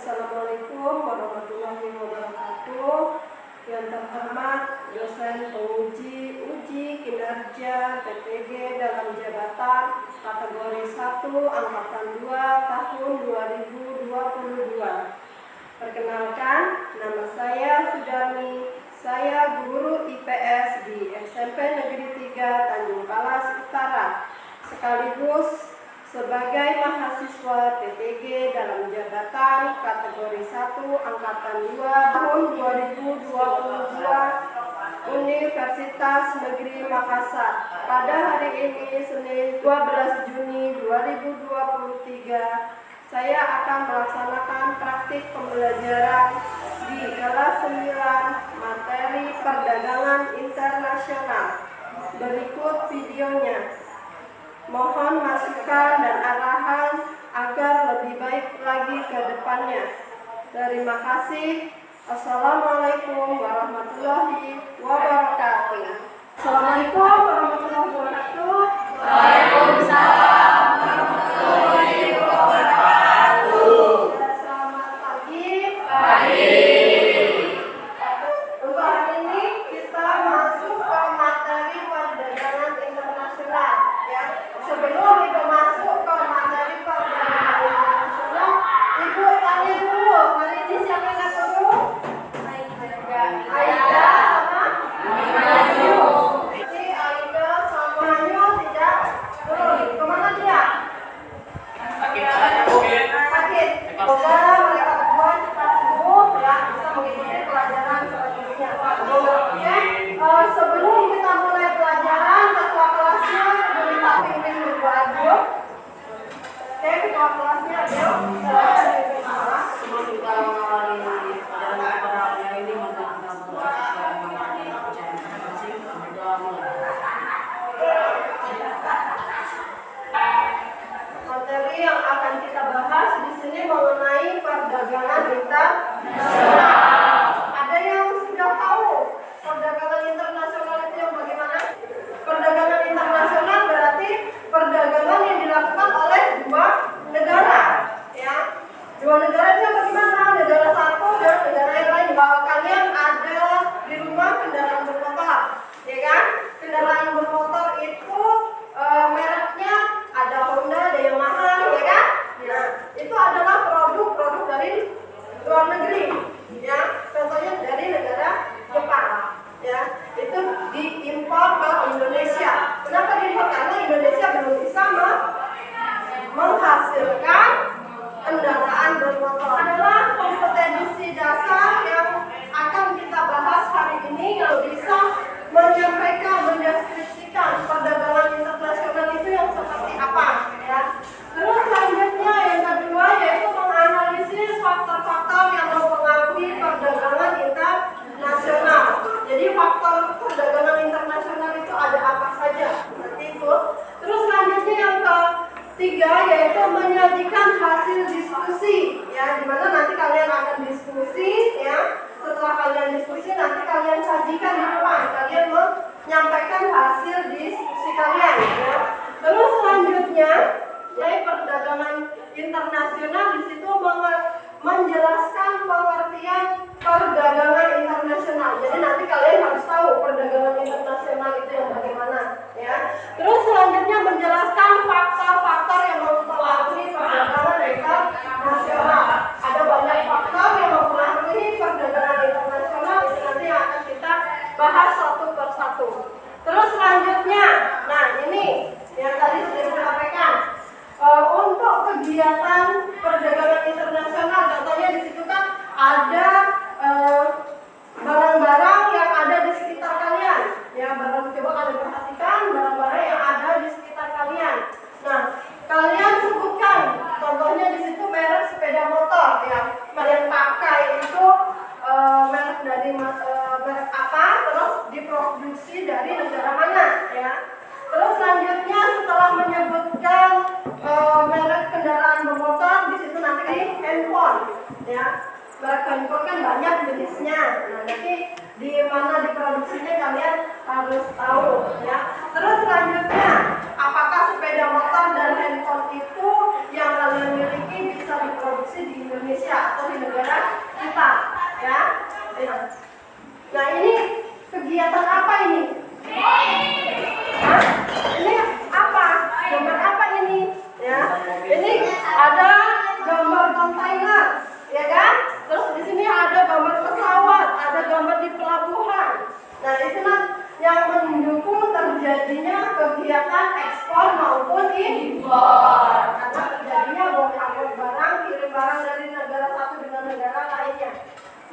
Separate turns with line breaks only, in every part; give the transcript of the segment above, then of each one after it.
Assalamualaikum warahmatullahi wabarakatuh. Yang terhormat dosen penguji uji kinerja PTG dalam jabatan kategori 1 angkatan 2 tahun 2022. Perkenalkan, nama saya Sudarmi. Saya guru IPS di SMP Negeri 3 Tanjung Palas Utara, sekaligus sebagai mahasiswa PTG dalam jabatan kategori 1 angkatan 2 tahun 2022 Universitas Negeri Makassar. Pada hari ini Senin 12 Juni 2023, saya akan melaksanakan praktik pembelajaran di kelas 9 materi perdagangan internasional. Berikut videonya. Mohon masukan dan arahan agar lebih baik lagi ke depannya. Terima kasih. Assalamualaikum warahmatullahi wabarakatuh. Assalamualaikum warahmatullahi wabarakatuh.
Waalaikumsalam warahmatullahi wabarakatuh.
Selamat pagi.
Pagi.
Untuk hari ini kita masuk ke materi perdagangan internasional. Ya, sebelum kita masuk ke materi perdagangan internasional, Ibu tanya dulu, hari ini siapa yang dulu? Aida sama
Manyu.
Jadi Aida sama Manyu tidak turun. Kemana dia? Sakit. Semoga mereka berdua cepat sembuh ya, bisa mengikuti pelajaran selanjutnya. Oke, sebelum kita mulai pelajaran, ketua kelasnya diminta pimpin berdoa dulu. Oke, ketua kelasnya Adel, silakan dipimpin doa.
Sebelum kita mengawali pelajaran pada hari ini, maka kita berdoa supaya mengalami kepercayaan masing-masing. Berdoa mulai.
Materi yang akan kita bahas di sini mengenai perdagangan internasional. Ada yang sudah tahu perdagangan internasional itu yang bagaimana? Perdagangan internasional berarti perdagangan yang dilakukan oleh dua negara, ya. Dua negara itu bagaimana? Negara satu dan negara yang lain. Bahwa kalian ada di rumah kendaraan bermotor, ya kan? Kendaraan bermotor itu mereknya ada Honda, ada Yamaha, ya kan? Nah, itu adalah produk-produk dari luar negeri, ya. Contohnya dari negara Jepang, ya. Itu diimpor ke Indonesia. Kenapa diimpor? Karena Indonesia belum bisa menghasilkan kendaraan bermotor. Adalah kompetensi dasar yang akan kita bahas hari ini, yang bisa menyampaikan, mendeskripsikan perdagangan internasional itu yang seperti apa, ya. Terus selanjutnya yang kedua yaitu menganalisis faktor-faktor yang mempengaruhi perdagangan internasional. Jadi faktor perdagangan internasional itu ada apa saja, seperti itu. Terus selanjutnya yang ketiga yaitu menyajikan hasil diskusi, ya, dimana nanti kalian akan diskusi, ya. Setelah kalian diskusi nanti kalian sajikan di depan, kalian menyampaikan hasil diskusi kalian, ya. Terus selanjutnya dari perdagangan internasional di situ menjelaskan pengertian perdagangan internasional. Jadi nanti kalian harus tahu perdagangan internasional itu yang bagaimana, ya. Terus selanjutnya menjelaskan faktor-faktor yang mempengaruhi perdagangan internasional. Ada banyak faktor yang mempengaruhi perdagangan internasional, itu nanti yang akan kita bahas satu persatu. Terus selanjutnya, nah ini yang tadi sudah disampaikan. Untuk kegiatan perdagangan internasional, contohnya di situ kan ada barang-barang yang ada di sekitar kalian, ya. Coba kalian perhatikan barang-barang yang ada di sekitar kalian. Nah, kalian sebutkan, contohnya di situ merek sepeda motor yang kalian pakai itu merek dari merek apa, terus diproduksi dari negara mana, ya. Terus selanjutnya setelah menyebutkan merek kendaraan bermotor, di situ nanti handphone, ya. Merek handphone kan banyak jenisnya. Nah, nanti di mana diproduksinya kalian harus tahu, ya. Terus selanjutnya, apakah sepeda motor dan handphone itu yang kalian miliki bisa diproduksi produksi di Indonesia atau di negara kita, ya. Nah, ini kegiatan apa ini? Hah? Ini apa? Gambar apa ini? Ya, ini ada gambar kontainer, ya kan? Terus di sini ada gambar pesawat, ada gambar di pelabuhan. Nah, itu yang mendukung terjadinya kegiatan ekspor maupun impor. Karena terjadinya bongkar barang, kirim barang dari negara satu dengan negara lainnya.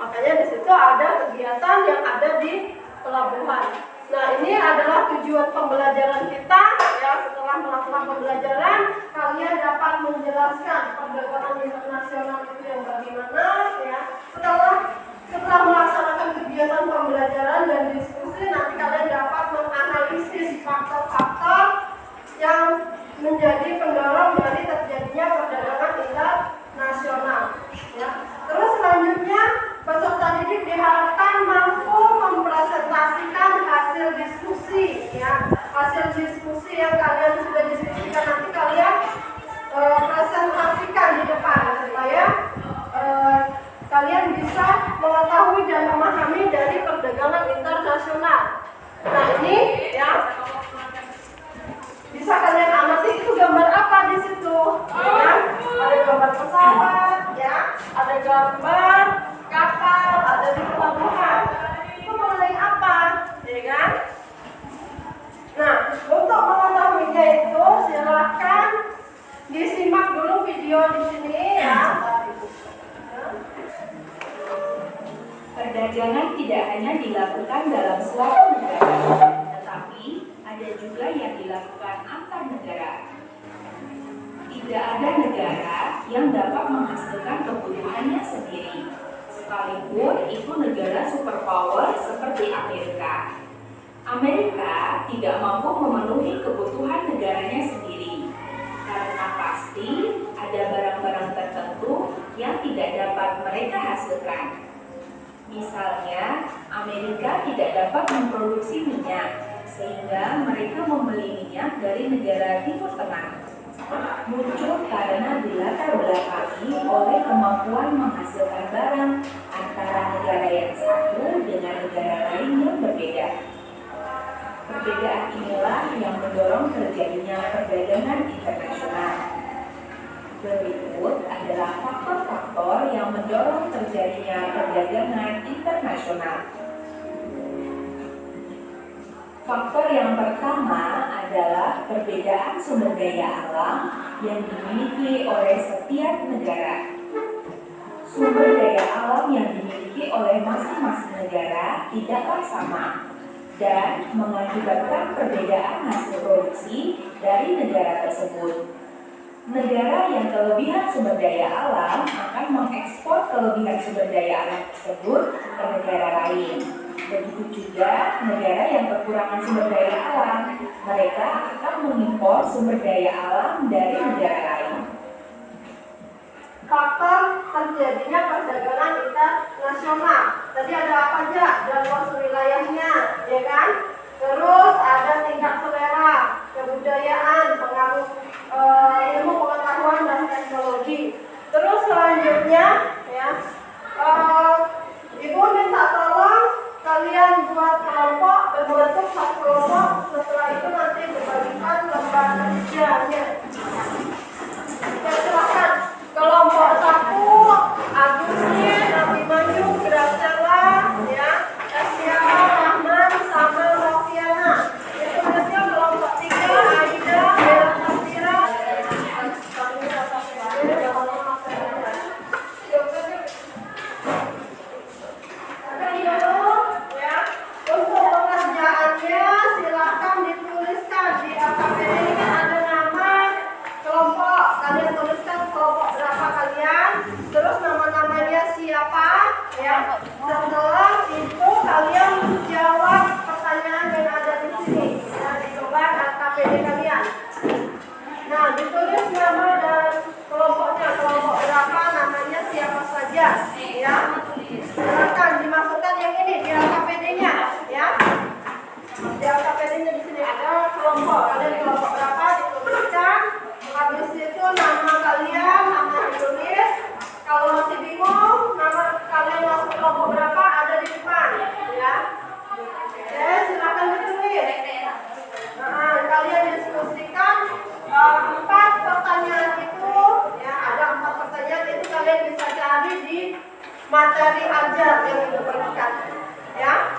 Makanya di situ ada kegiatan yang ada di pelabuhan. Nah, ini adalah tujuan pembelajaran kita. Ya, setelah melakukan pembelajaran, kalian dapat menjelaskan perdagangan internasional itu yang bagaimana. Ya, setelah melaksanakan kegiatan pembelajaran dan diskusi, nanti kalian dapat menganalisis faktor-faktor yang menjadi pendorong dari terjadinya perdagangan internasional. Ya. Terus selanjutnya, peserta didik diharapkan mampu mempresentasikan hasil diskusi, ya, hasil diskusi yang kalian sudah diskusikan nanti kalian presentasikan di depan supaya kalian bisa mengetahui dan memahami dari perdagangan internasional. Nah, ini ya bisa kalian amati, itu gambar apa di situ? Ya, ada gambar pesawat, ya, ada gambar kapal, ada di pelabuhan. Itu mengenai apa, ya kan? Nah, untuk mengetahuinya itu silahkan disimak dulu video di sini, ya.
Perdagangan tidak hanya dilakukan dalam suatu negara, tetapi ada juga yang dilakukan antar negara. Tidak ada negara yang dapat menghasilkan kebutuhannya sendiri, sekalipun itu negara superpower seperti Amerika. Amerika tidak mampu memenuhi kebutuhan negaranya sendiri, karena pasti ada barang-barang tertentu yang tidak dapat mereka hasilkan. Misalnya, Amerika tidak dapat memproduksi minyak, sehingga mereka membeli minyak dari negara Timur Tengah. Muncul karena dilatar belakangi oleh kemampuan menghasilkan barang antara negara yang satu dengan negara lain yang berbeda. Perbedaan inilah yang mendorong terjadinya perdagangan internasional. Berikut adalah faktor-faktor yang mendorong terjadinya perdagangan internasional. Faktor yang pertama adalah perbedaan sumber daya alam yang dimiliki oleh setiap negara. Sumber daya alam yang dimiliki oleh masing-masing negara tidaklah sama dan mengakibatkan perbedaan hasil produksi dari negara tersebut. Negara yang kelebihan sumber daya alam akan mengekspor kelebihan sumber daya alam tersebut ke negara lain. Begitu juga negara yang kekurangan sumber daya alam, mereka akan mengimpor sumber daya alam dari negara lain.
Faktor terjadinya perdagangan internasional. Tadi ada apa aja? Ada luas wilayahnya, ya kan? Terus ada tingkat selera, kebudayaan, pengaruh ilmu pengetahuan dan teknologi. Terus selanjutnya, ya, Ibu minta tolong kalian buat kelompok, berbentuk satu kelompok. Setelah itu nanti dibagikan lembar kerjanya. Ya, silakan. Kelompok 1, Agustin, Abimanyu, Gracela, ya, Esiara, Rahman, sama Rofiana. Itu berarti kelompok 3, Aida, Bella Safira. Untuk pengerjaannya silahkan dituliskan di AKP ini kan ada nama kelompok. Kalian tuliskan kelompok berapa kalian, terus nama-namanya siapa, ya. Setelah itu kalian jawab pertanyaan yang ada di sini, ya, di lembar AKPD kalian. Nah, ditulis nama dan kelompoknya, kelompok berapa, namanya siapa saja, ya. Silakan dimasukkan yang ini di AKPD-nya, ya. Di AKPD-nya di sini ada kelompok, ada kelompok berapa dituliskan. Habis itu nama kalian, nama ditulis. materi ajar yang diberikan, ya.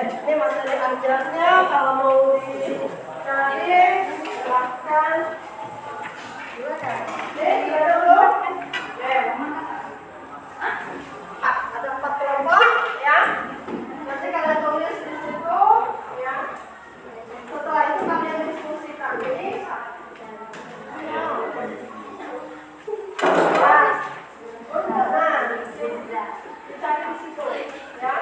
Ini materi ajarnya. Kalau mau dicari silahkan. Gimana dulu? Ada 4 kelompok, ya. Nanti kalian tulis di situ, ya. Setelah itu kalian diskusikan. Ini dicari di situ, ya.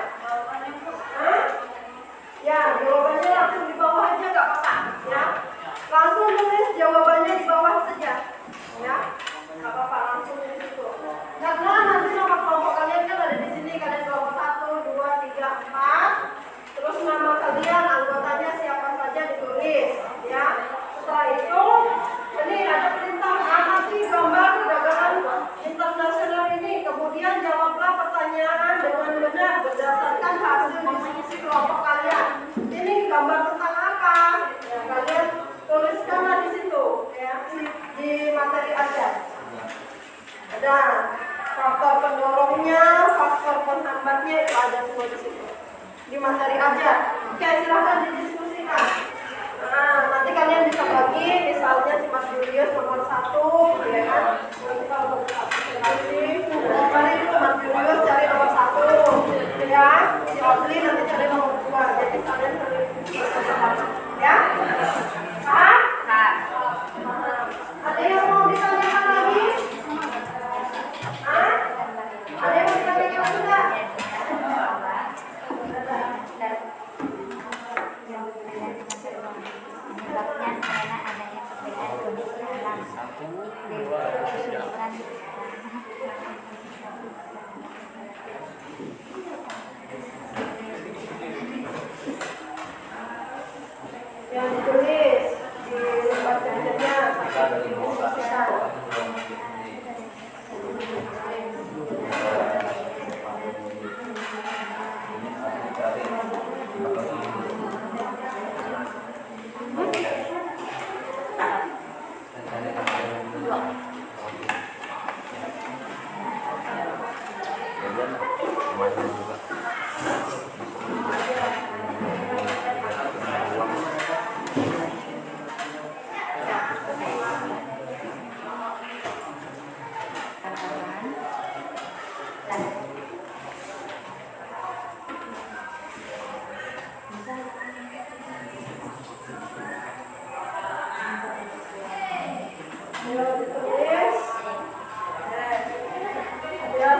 Ya, jawabannya langsung di bawah aja nggak apa-apa, ya. Langsung tulis jawabannya di bawah saja, ya. Nggak apa-apa, langsung di situ. Karena nanti nama kelompok kalian kan ada di sini, kalian kelompok 1, 2, 3, 4. Terus nama kalian, anggotanya siapa saja ditulis, ya. Setelah itu, ini ada perintah amati gambar perdagangan internasional ini. Kemudian jawablah pertanyaan dengan benar berdasarkan hasil diskusi kelompok kalian. Ini gambar tentang apa? Ya, kalian tuliskanlah di situ, ya, di materi ajar. Ada faktor pendorongnya, faktor penghambatnya, itu ada semua di situ. Di materi ajar. Oke, silahkan didiskusikan. Nah, nanti kalian bisa bagi, misalnya si Mas Julius nomor 1, ya kan? Nanti kalau diskusi, cari dulu Mas Julius cari nomor 1, ya. Si Obli nanti cari nomor 2. Jadi kalian cari ya. Paham? Ada yang mau ditanyakan lagi? Ada yang mau ditanyakan enggak? Yang ditulis di lembar kerjanya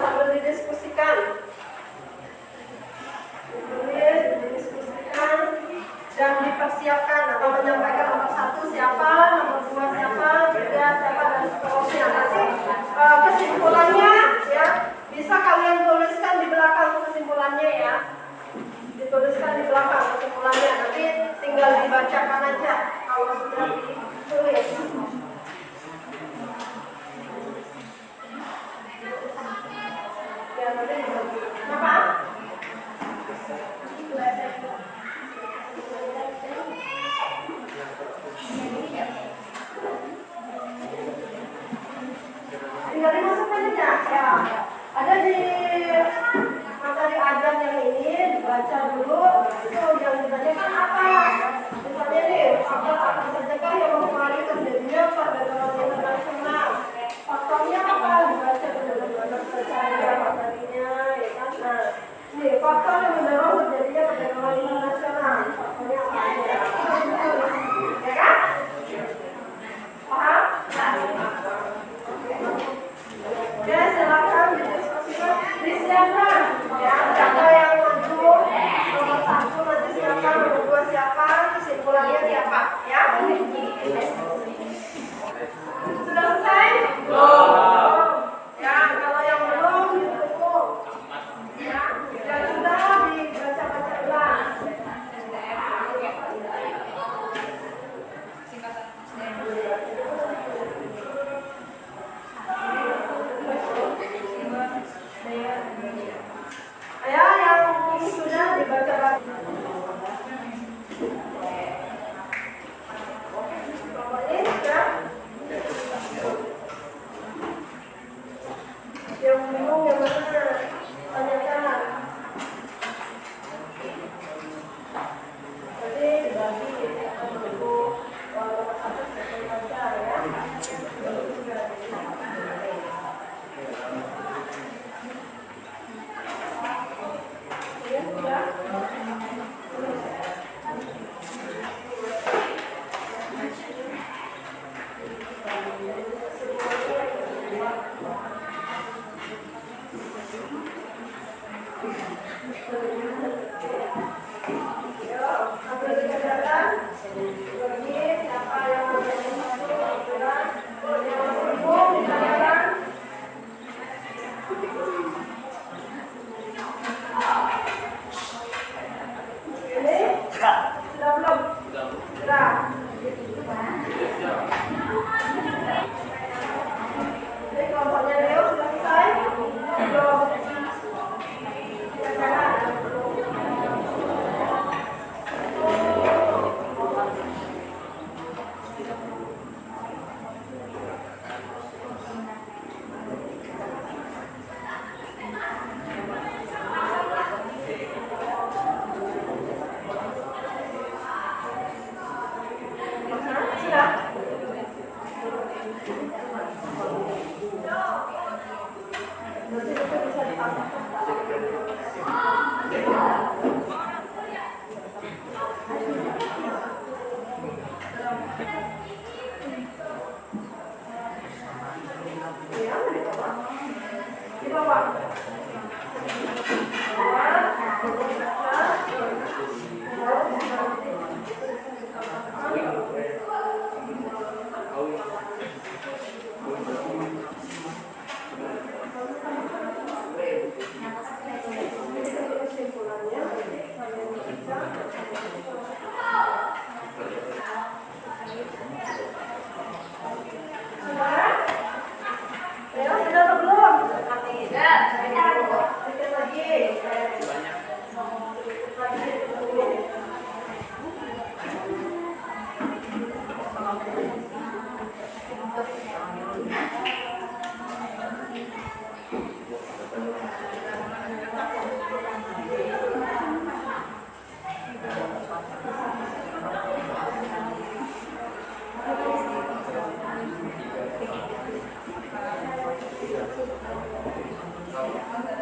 sampai didiskusikan. Dan dipersiapkan atau menyampaikan nomor 1 siapa, nomor 2 siapa, 3 siapa, dan seterusnya. Nanti kesimpulannya, ya, bisa kalian tuliskan di belakang kesimpulannya, ya. Dituliskan di belakang kesimpulannya. Nanti tinggal dibacakan aja kalau sudah ditulis. Ya, nanti kenapa? Tinggal dimasukkan aja, ya. Ada di materi ajar yang ini, dibaca dulu. Itu yang ditanyakan apa? Misalnya nih, apa sajakah yang mempengaruhi terjadinya perdagangan internasional? Faktornya apa? Dibaca dulu, baca materinya, ya kan? Nah, nih faktor yang mendorong terjadinya perdagangan internasional. Faktornya apa aja? Ya kan? Paham? Oke, silakan didiskusikan. Disiapkan, ya. Siapa yang maju nomor 1 nanti siapa, nomor 2 siapa, kesimpulannya siapa, ya. Nanti itu bisa ditambah. Ya, di bawah.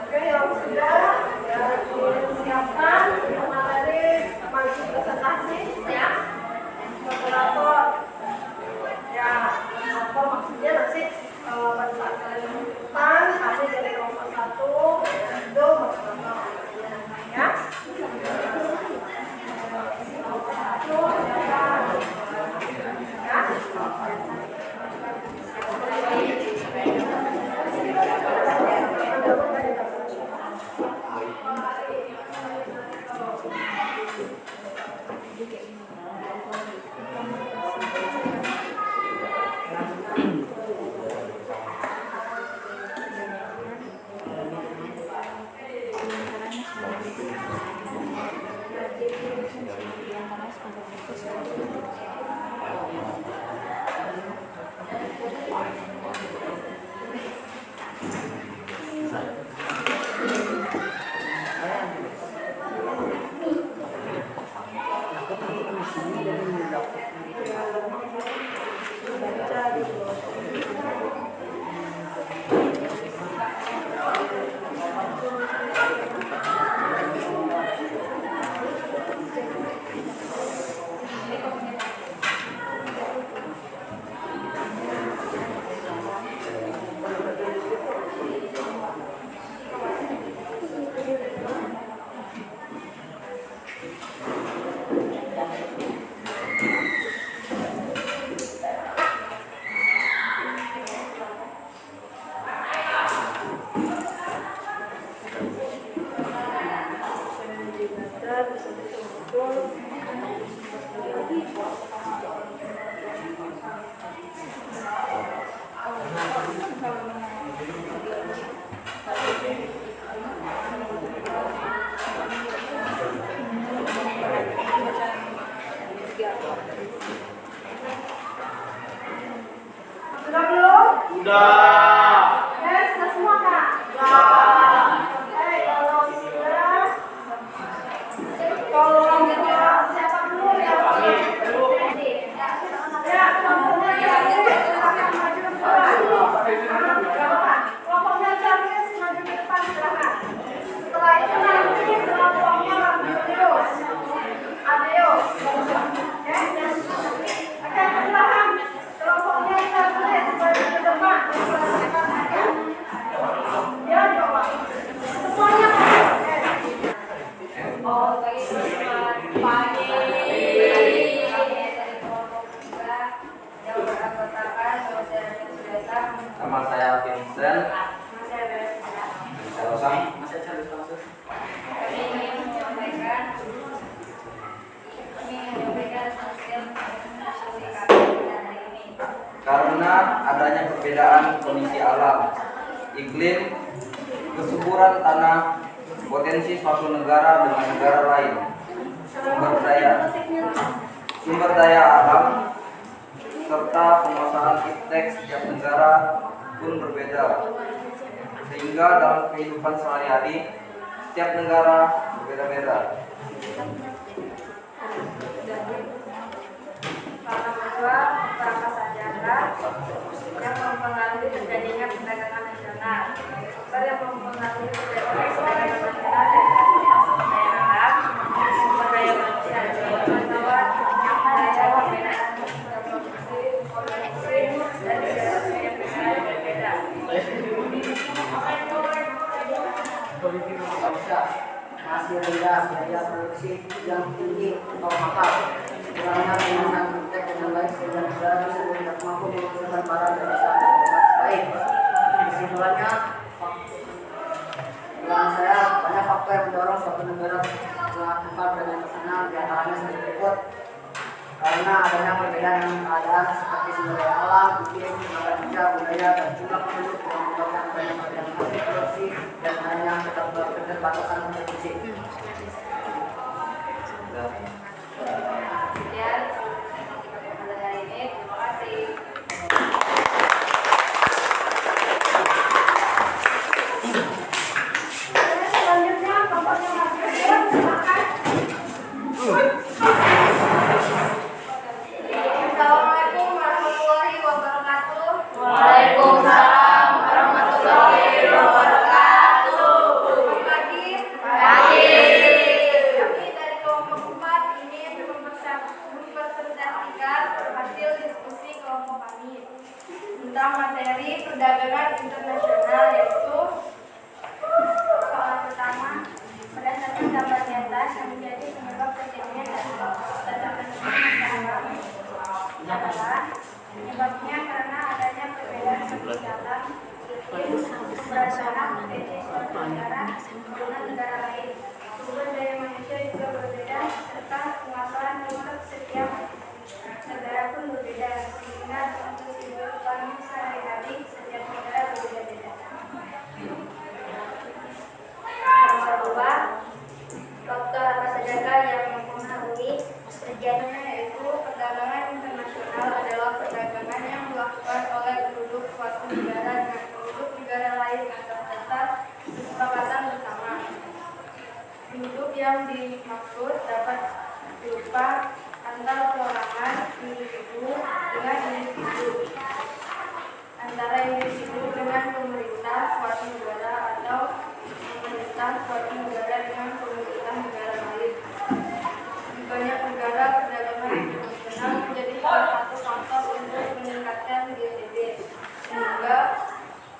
Oke, yang sudah disiapkan materi maju presentasi ya, moderator ya, apa maksudnya nanti pada saat kalian menentukan kami dari kelompok 1 itu moderator ya. Sudah belum?
Udah.
Sudah semua kak? Sudah. Oke, kalau sudah, tolong siapa dulu yang ya, kelompoknya cantik, silakan maju ke depan. Kelompoknya cantik, maju ke depan, silakan. Setelah itu nanti kelompoknya Adios. Adios. Oke, silakan. Kelompoknya cantik, maju ke depan. Ya, coba. Semuanya.
Oh, bagi teman-teman pagi yang beranggotakan saudara dan saudara.
Nama saya Vincent. Halo Sam.
Kami ingin menyampaikan hasil sertifikat hari ini.
Karena adanya perbedaan kondisi alam, iklim, kesuburan tanah, potensi suatu negara dengan negara lain, sumber daya alam, serta penguasaan iptek setiap negara pun berbeda, sehingga dalam kehidupan sehari-hari setiap negara berbeda-beda.
Para mahasiswa, para peserta, yang mempengaruhi terjadinya perdagangan nasional. Faktor yang mempengaruhi terjadinya perdagangan nasional dari daya alam, sumber daya manusia, pengetahuan, daya perbedaan produksi, dan situasi yang berbeda.
Masih rendah biaya produksi yang tinggi atau mahal, kurangnya penggunaan iptek dan lain sehingga negara tersebut tidak mampu menghasilkan barang dan jasa dengan baik. Kesimpulannya, saya banyak faktor yang mendorong suatu negara melakukan perdagangan nasional, di antaranya sebagai berikut. Karena adanya perbedaan keadaan seperti sumber daya alam, iklim, tenaga kerja, budaya, dan jumlah penduduk yang menyebabkan adanya perbedaan hasil produksi dan adanya keterbatasan produksi.
Sekian pada hari ini. Terima kasih.
Selanjutnya kelompoknya Mas Firman, silakan.
Assalamualaikum warahmatullahi wabarakatuh.
Waalaikumsalam warahmatullahi wabarakatuh.
Selamat pagi.
Pagi.
Kami dari kelompok 4 ingin mempresentasikan hasil diskusi kelompok kami tentang materi perdagangan internasional, yaitu soal pertama, berdasarkan gambar di atas yang menjadi penyebab terjadinya perdagangan internasional adalah penyebabnya karena adanya perbedaan kebijakan berdasarkan potensi suatu negara dengan negara lain. Sumber daya manusia juga berbeda serta penguasaan lingkup setiap negara pun berbeda, sehingga untuk kehidupan sehari-hari setiap negara berbeda-beda. Nomor 2, faktor apa sajakah yang mempengaruhi terjadinya, yaitu perdagangan internasional adalah perdagangan yang dilakukan oleh penduduk suatu negara dengan penduduk negara lain atas dasar kesepakatan bersama. Penduduk yang dimaksud dapat berupa antar perorangan, individu dengan individu, antara individu dengan pemerintah suatu negara, atau pemerintah suatu negara dengan pemerintah negara lain. Di banyak negara, perdagangan internasional menjadi salah satu faktor untuk meningkatkan GDP, sehingga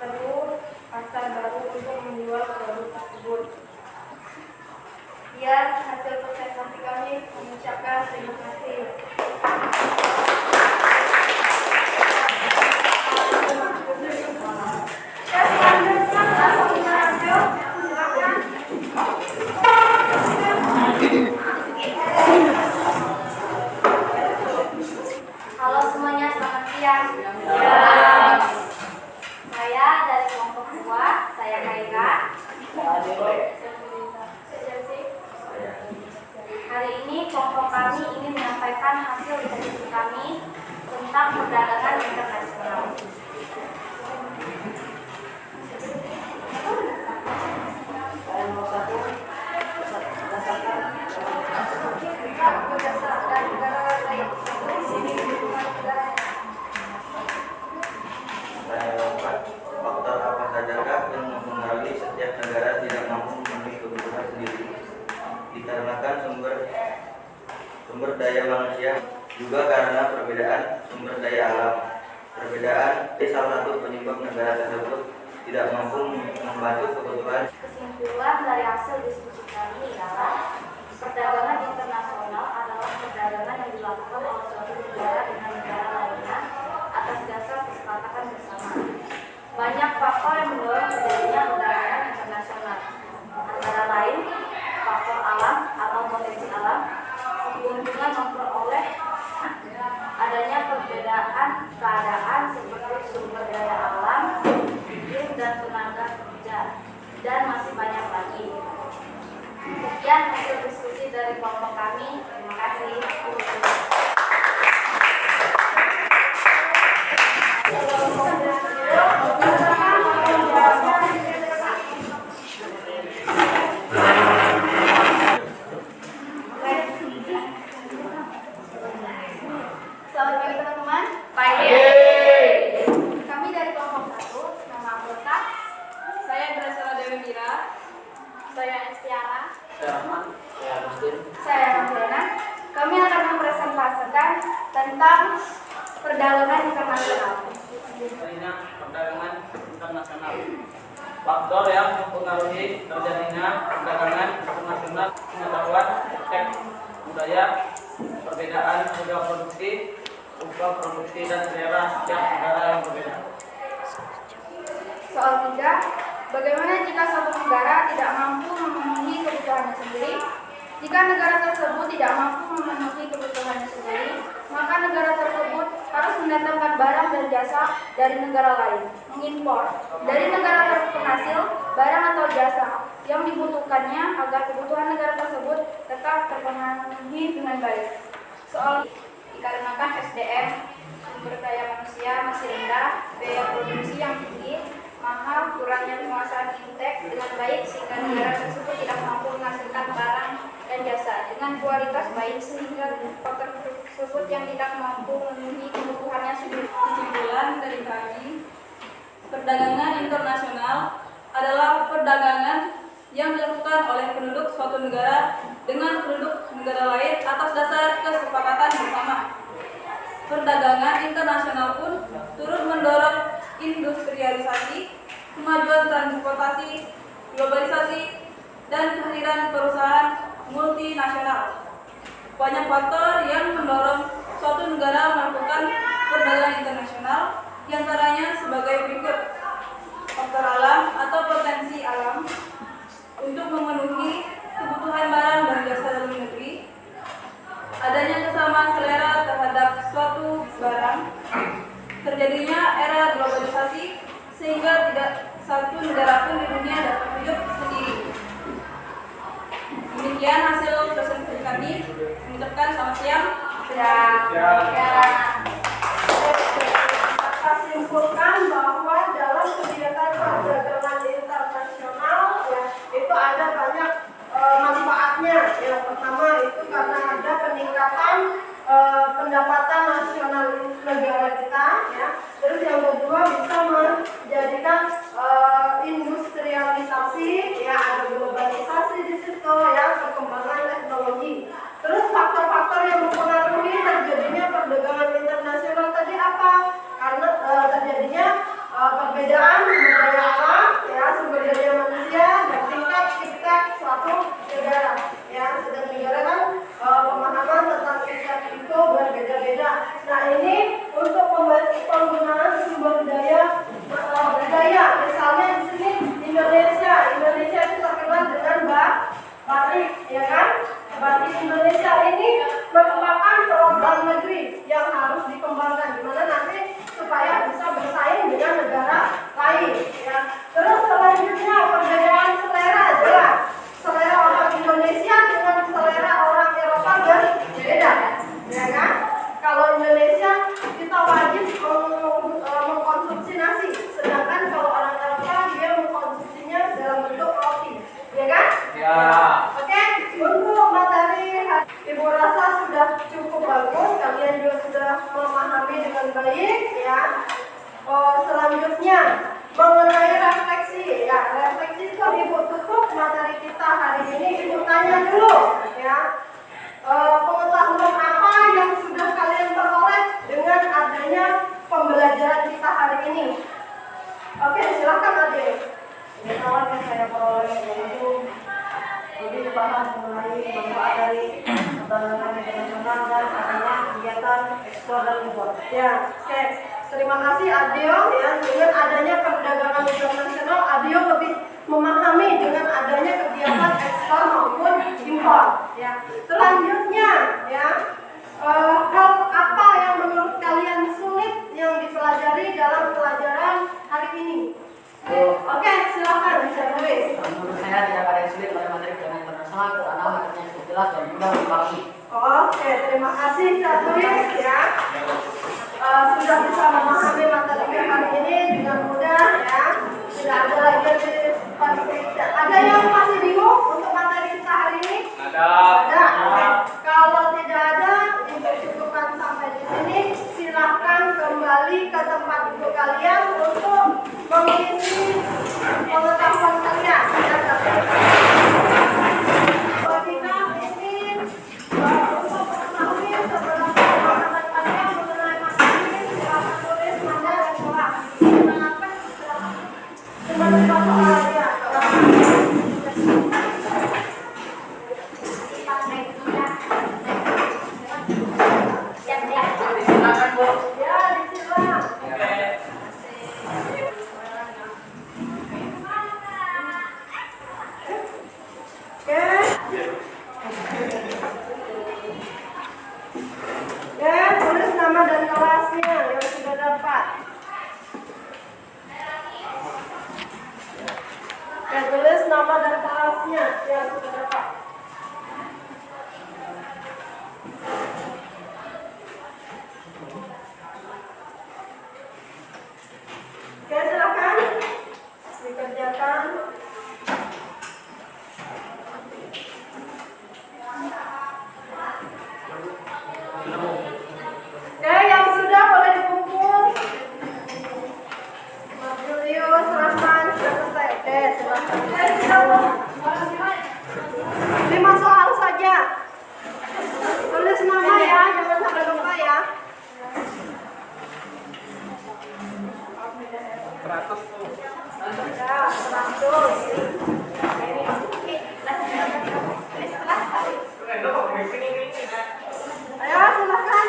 perlu pasar baru untuk menjual produk tersebut. Sekian hasil presentasi kami. Mengucapkan terima kasih.
Selanjutnya kelompoknya Rajo, silakan.
Halo semuanya, selamat siang. Saya dari kelompok 2, saya Kaira. Hari ini kelompok kami ingin menyampaikan hasil diskusi kami tentang perdagangan internasional. Berdasarkan negara lain.
Faktor apa sajakah yang mempengaruhi setiap negara tidak mampu memenuhi kebutuhan sendiri? Dikarenakan sumber daya manusia, juga karena perbedaan sumber daya alam. Perbedaan salah satu penyebab negara tersebut tidak mampu membantu kebutuhan.
Kesimpulan dari hasil diskusi kami ialah perdagangan internasional adalah perdagangan yang dilakukan oleh suatu negara dengan negara lainnya atas dasar kesepakatan bersama. Banyak faktor yang mendorong terjadinya perdagangan internasional, antara lain faktor alam atau potensi alam, keuntungan memperoleh, adanya perbedaan keadaan seperti sumber daya alam, iklim dan tenaga kerja, dan masih banyak lagi. Sekian hasil diskusi dari kelompok kami. Terima kasih. Selamat pagi teman-teman. Pagi.
terjadinya perdagangan internasional. Faktor yang mempengaruhi terjadinya perdagangan internasional pengetahuan, teks, budaya, perbedaan harga produksi, upah produksi dan selera setiap negara yang berbeda.
Soal 3, bagaimana jika suatu negara tidak mampu memenuhi kebutuhannya sendiri? Jika negara tersebut tidak mampu memenuhi kebutuhannya sendiri, maka negara tersebut harus mendatangkan barang dan jasa dari negara lain, mengimpor dari negara penghasil barang atau jasa yang dibutuhkannya agar kebutuhan negara tersebut tetap terpenuhi dengan baik. Soal dikarenakan SDM sumber daya manusia masih rendah, biaya produksi yang tinggi, mahal, kurangnya penguasaan fintech dengan baik sehingga negara tersebut tidak mampu menghasilkan barang dan jasa dengan kualitas baik sehingga faktor tersebut yang tidak mampu memenuhi kebutuhannya sendiri.
Kesimpulan dari kami, perdagangan internasional adalah perdagangan yang dilakukan oleh penduduk suatu negara dengan penduduk negara lain atas dasar kesepakatan bersama. Perdagangan internasional pun turut mendorong industrialisasi, kemajuan transportasi, globalisasi, dan kehadiran perusahaan multinasional. Banyak faktor yang mendorong suatu negara melakukan perdagangan internasional, diantaranya sebagai berikut: faktor alam atau potensi alam untuk memenuhi kebutuhan barang dan jasa dalam negeri, adanya kesamaan selera terhadap suatu barang, terjadinya era globalisasi sehingga tidak satu negara pun di dunia dapat hidup sendiri. Demikian hasil presentasi kami. Mengucapkan selamat siang.
Kita simpulkan bahwa dalam kegiatan perdagangan internasional ya, itu ada banyak manfaatnya. Yang pertama itu karena ada peningkatan pendapatan nasional negara kita ya. Terus yang kedua bisa menjadikan industrialisasi ya, ada globalisasi di situ ya, perkembangan teknologi. Terus faktor-faktor yang mempengaruhi terjadinya perdagangan internasional tadi apa? Karena terjadinya perbedaan sumber daya alam ya, sumber daya manusia dan tingkat suatu negara ya. Setiap negara kan pemahaman tentang tingkat itu berbeda-beda. Nah ini untuk penggunaan sumber daya budaya, misalnya di sini Indonesia itu terkenal dengan batik ya kan. Batik Indonesia ini merupakan produk negeri yang harus dikembangkan, dimana nanti supaya bisa bersaing dengan negara lain ya. Terus selanjutnya perbedaan selera jelas. Selera orang Indonesia dengan selera orang Eropa berbeda ya kan. Kalau Indonesia kita wajib mengkonsumsi nasi, sedangkan kalau orang Eropa dia mengkonsumsinya dalam bentuk roti ya kan.
Ya.
Oke, untuk materi Ibu rasa sudah cukup bagus, kalian juga sudah memahami dengan baik ya. Selanjutnya mengenai refleksi ya, refleksi itu Ibu tutup materi kita hari ini. Ibu tanya dulu ya, pengetahuan apa yang sudah kalian peroleh dengan adanya pembelajaran kita hari ini. Oke, silakan Adik.
Pengetahuan yang saya peroleh yaitu lebih dibahas mengenai manfaat dari perdagangan internasional dan adanya kegiatan ekspor dan impor.
Ya, oke. Terima kasih Adio ya. Dengan adanya perdagangan internasional, Adio lebih memahami dengan adanya kegiatan ekspor maupun impor. Ya. Selanjutnya ya, hal apa yang menurut kalian sulit yang dipelajari dalam pelajaran hari ini? Oke, silakan bisa tulis.
Menurut saya tidak ada yang sulit pada materi perdagangan internasional karena materinya cukup jelas dan mudah dipahami.
Oke, terima kasih Kak Tulis ya. Sudah bisa memahami materi hari ini dengan mudah ya. Tidak ada lagi ada yang masih bingung untuk materi kita hari ini?
Ada.
Oke. Kalau tidak ada, Ibu cukupkan sampai di sini. Silahkan kembali ke tempat duduk kalian untuk mengisi pengetahuan kalian. Kita ingin untuk mengetahui seberapa pemahaman kalian mengenai materi, silakan tulis Ya, tulis nama dan kelasnya yang sudah dapat. Oke, silakan dikerjakan. Oke, yang sudah boleh dikumpul. Mas Julius, Rahman, sudah selesai. Oke, silakan. 5 soal saja. Tulis nama ya, jangan sampai lupa ya.
100 tuh.
Ya, 100. Ayo, silakan.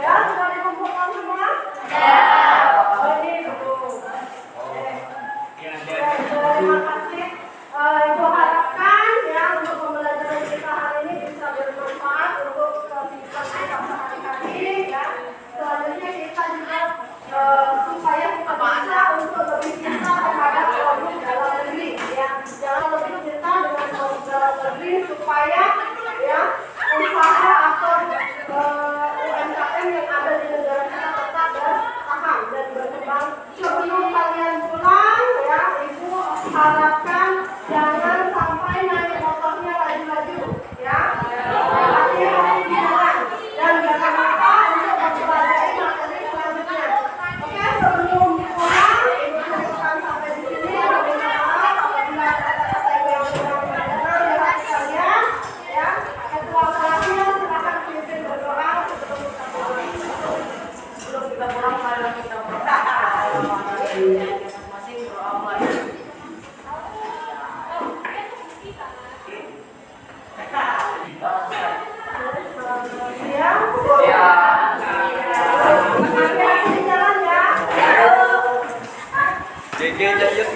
Ya, sudah dikumpulkan semua? Ya. Oh, ini belum. Terima kasih. Ibu harapkan ya untuk pembelajaran kita hari ini bisa bermanfaat untuk kehidupan kita sehari-hari ya. Selanjutnya kita juga supaya kita bisa untuk lebih cinta kepada produk dalam negeri ya. Jangan lebih cinta dengan produk dalam negeri supaya ya usaha atau UMKM yang ada di negara kita tetap bertahan dan berkembang. Sebelum kalian pulang ya, Ibu harapkan jangan sampai naik motornya laju-laju ya. Hati-hati di jalan dan jangan lupa untuk mempelajari materi selanjutnya. Oke, sebelum pulang Ibu cukupkan sampai di sini. Mohon maaf apabila ada kata-kata Ibu yang kurang berkenan di hati kalian ya. Ketua kelasnya silakan pimpin berdoa sebelum kita pulang.
Sebelum kita pulang, mari kita berdoa. Masing-masing berdoa mulai.
Ya. Hati-hati di jalan ya.
JJ Jayus